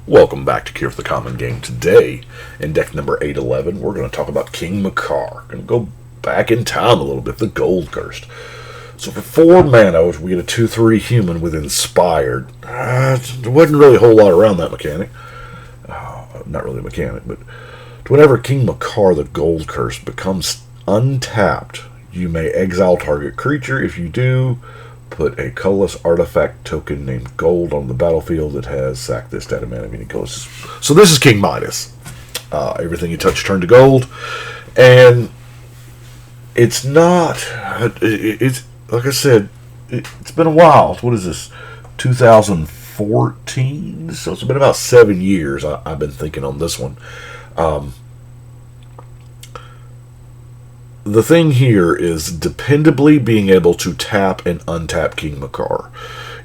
Welcome back to Cure for the Common Game. Today, in deck number 811, we're going to talk about King Macar. Going to go back in time a little bit, the Gold Cursed. So for 4 mana, we get a 2/3 human with Inspired. There wasn't really a whole lot around that mechanic. Not really a mechanic, but whenever King Macar, the Gold Cursed, becomes untapped, you may exile target creature. If you do, put a colorless artifact token named Gold on the battlefield that has sack this stat amount of any colors. So this is King Midas. Everything you touch turn to gold. And it's not... It's like I said, it's been a while. What is this? 2014? So it's been about 7 years I've been thinking on this one. The thing here is dependably being able to tap and untap King Macar.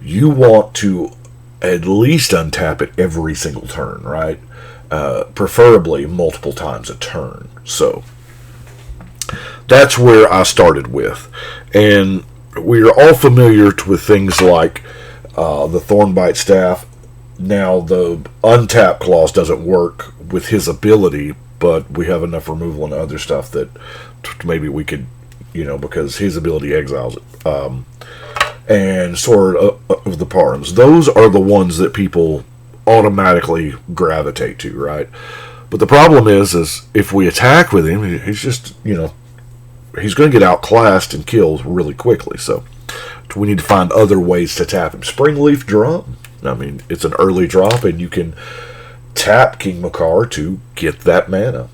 You want to at least untap it every single turn, right? Preferably multiple times a turn. So that's where I started with. And we are all familiar with things like the Thornbite Staff. Now, the untap clause doesn't work with his ability, but we have enough removal and other stuff that maybe we could, because his ability exiles it. And Sword of the Parms. Those are the ones that people automatically gravitate to, right? But the problem is if we attack with him, he's just, he's going to get outclassed and killed really quickly. So we need to find other ways to tap him. Springleaf Drum. I mean, it's an early drop, and you can tap King Macar to get that mana,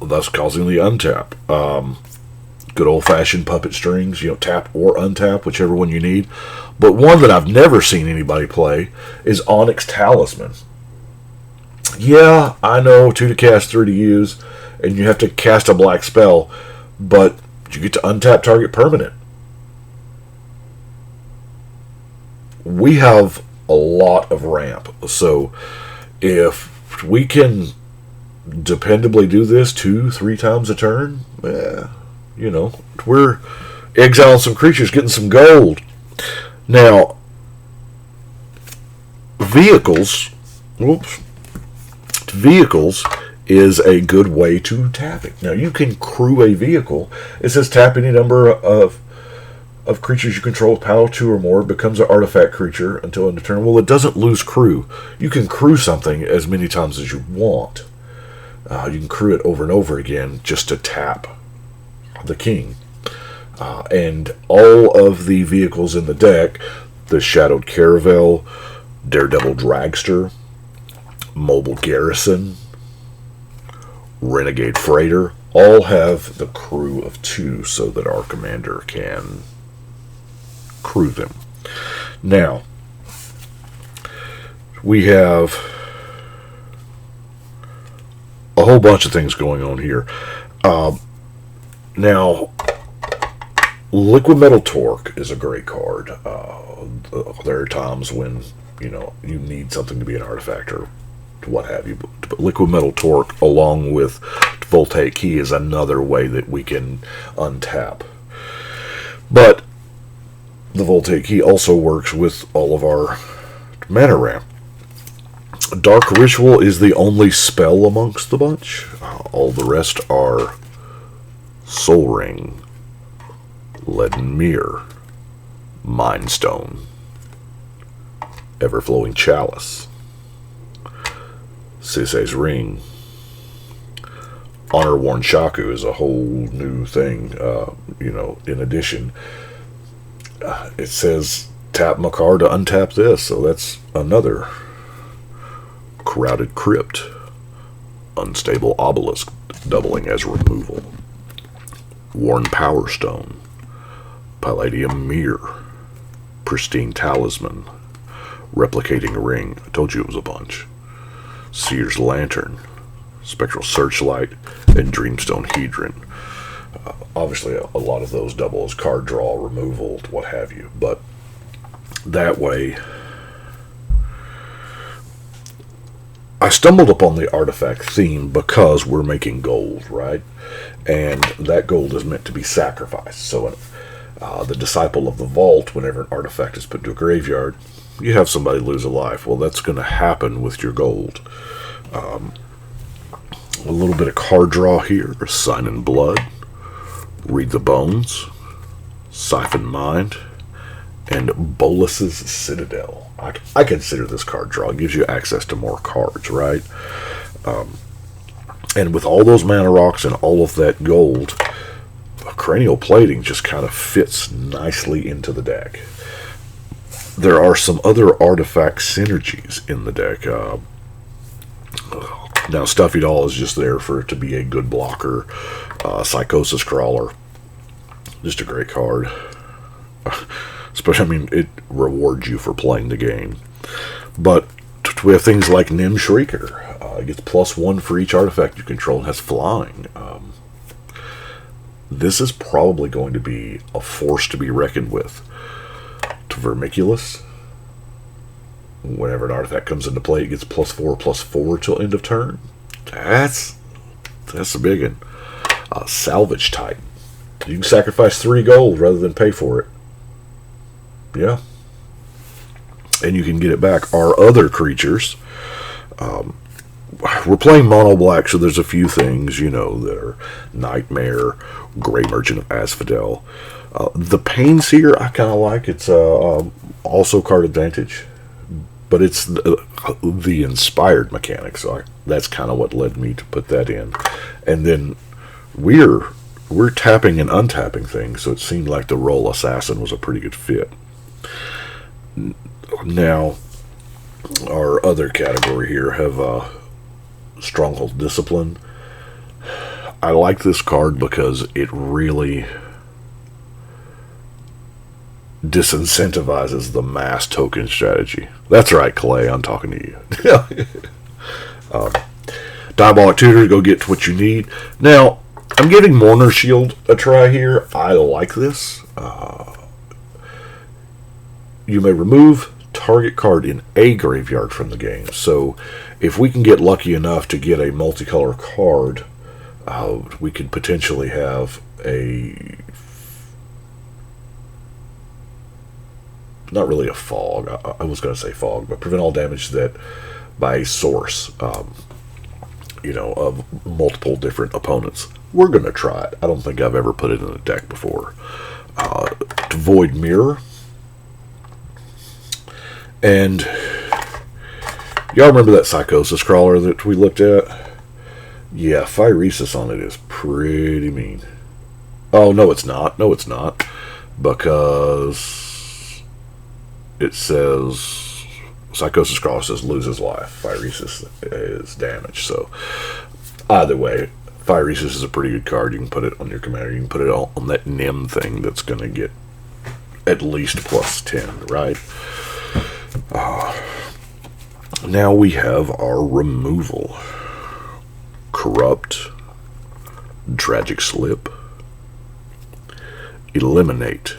thus causing the untap. Good old-fashioned puppet strings, tap or untap, whichever one you need. But one that I've never seen anybody play is Onyx Talisman. Yeah, I know, 2 to cast, 3 to use, and you have to cast a black spell, but you get to untap target permanent. We have a lot of ramp, so if we can dependably do this 2-3 times a turn, we're exiling some creatures, getting some gold. Now, vehicles is a good way to tap it. Now, you can crew a vehicle. It says tap any number of creatures you control with power 2 or more, becomes an artifact creature until end of turn. Well, it doesn't lose crew. You can crew something as many times as you want. You can crew it over and over again just to tap the king. And all of the vehicles in the deck, the Shadowed Caravel, Daredevil Dragster, Mobile Garrison, Renegade Freighter, all have the crew of 2 so that our commander can crew them. Now, we have a whole bunch of things going on here. Now, Liquid Metal Torque is a great card. There are times when you need something to be an artifact or what have you. But Liquid Metal Torque, along with Voltaic Key, is another way that we can untap. But the Voltaic Key also works with all of our mana ramp. Dark Ritual is the only spell amongst the bunch. All the rest are Soul Ring, Leaden Mirror, Mind Stone, Everflowing Chalice, Sisei's Ring. Honor Worn Shaku is a whole new thing, in addition. It says tap Macar to untap this, so that's another. Crowded Crypt, Unstable Obelisk, doubling as removal. Worn Power Stone, Palladium Mirror, Pristine Talisman, Replicating Ring. I told you it was a bunch. Seer's Lantern, Spectral Searchlight, and Dreamstone Hedron. Obviously, a lot of those double as card draw, removal, what have you. But that way, I stumbled upon the artifact theme because we're making gold, right? And that gold is meant to be sacrificed. So the Disciple of the Vault, whenever an artifact is put to a graveyard, you have somebody lose a life. Well, that's going to happen with your gold. A little bit of card draw here. Sign in Blood, Read the Bones, Siphon Mind, and Bolus's Citadel. I consider this card draw. It gives you access to more cards, right? And with all those mana rocks and all of that gold, Cranial Plating just kind of fits nicely into the deck. There are some other artifact synergies in the deck. Now, Stuffy Doll is just there for it to be a good blocker. Psychosis Crawler, just a great card. Especially, I mean, it rewards you for playing the game. But we have things like Nim Shrieker. It gets +1 for each artifact you control and has flying. This is probably going to be a force to be reckoned with. To Vermiculus, whenever an artifact comes into play, it gets +4/+4 till end of turn. That's a big one. Salvage Titan. You can sacrifice 3 gold rather than pay for it. Yeah. And you can get it back. Our other creatures, we're playing mono black, so there's a few things, you know, that are Nightmare, Grey Merchant of Asphodel. The Pains here, I kind of like. It's also card advantage, but it's the inspired mechanic, so that's kind of what led me to put that in. And then we're tapping and untapping things, so it seemed like the Roll Assassin was a pretty good fit. Now, our other category here have Stronghold Discipline. I like this card because it really disincentivizes the mass token strategy. That's right, Clay, I'm talking to you. Diabolic Tutor, go get what you need. Now, I'm giving Mourner Shield a try here. I like this. You may remove target card in a graveyard from the game. So if we can get lucky enough to get a multicolor card, we could potentially have a... not really a fog. I was going to say fog, but prevent all damage that by a source, you know, of multiple different opponents. We're going to try it. I don't think I've ever put it in a deck before. Void Mirror. And y'all remember that Psychosis Crawler that we looked at? Yeah, Phyresis on it is pretty mean. Oh, no, it's not. No, it's not. Because it says Psychosis Crawler says loses life. Phyresis is damage. So either way, Phyresis is a pretty good card. You can put it on your commander. You can put it on that Nim thing that's going to get at least +10, right? Now we have our removal. Corrupt, Tragic Slip, Eliminate,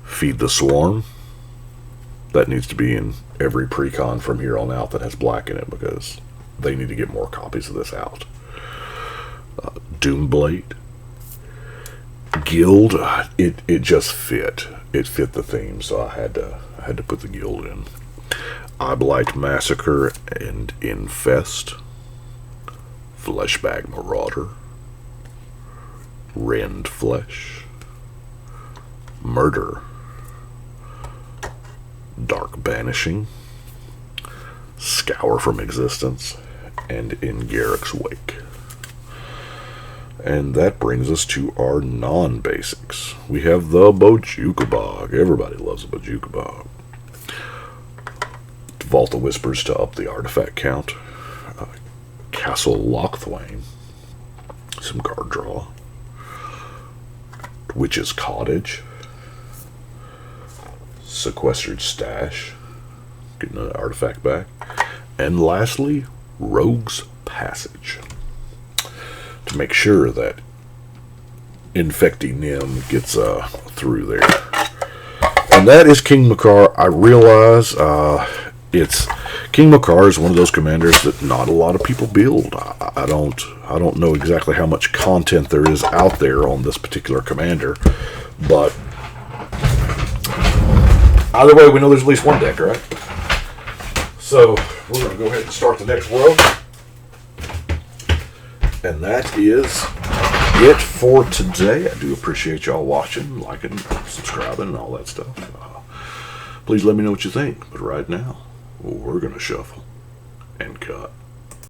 Feed the Swarm. That needs to be in every precon from here on out that has black in it, because they need to get more copies of this out. Doomblade, Guild, it just fit. It fit the theme, so I had to put the Guild in. Oblight Massacre and Infest, Fleshbag Marauder, Rend Flesh, Murder, Dark Banishing, Scour from Existence, and In Garrick's Wake. And that brings us to our non-basics. We have the Bojuka Bog. Everybody loves a Bojuka Bog. Vault the Whispers to up the artifact count. Castle Lochthwain. Some card draw. Witch's Cottage. Sequestered Stash. Getting an artifact back. And lastly, Rogue's Passage. To make sure that Infecti Nim gets through there. And that is King Macar. I realize it's King Macar is one of those commanders that not a lot of people build. I don't know exactly how much content there is out there on this particular commander, but Either way, we know there's at least one deck, right? So we're going to go ahead and start the next row. And that is it for today. I do appreciate y'all watching, liking, subscribing, and all that stuff. Please let me know what you think. But right now, we're going to shuffle and cut.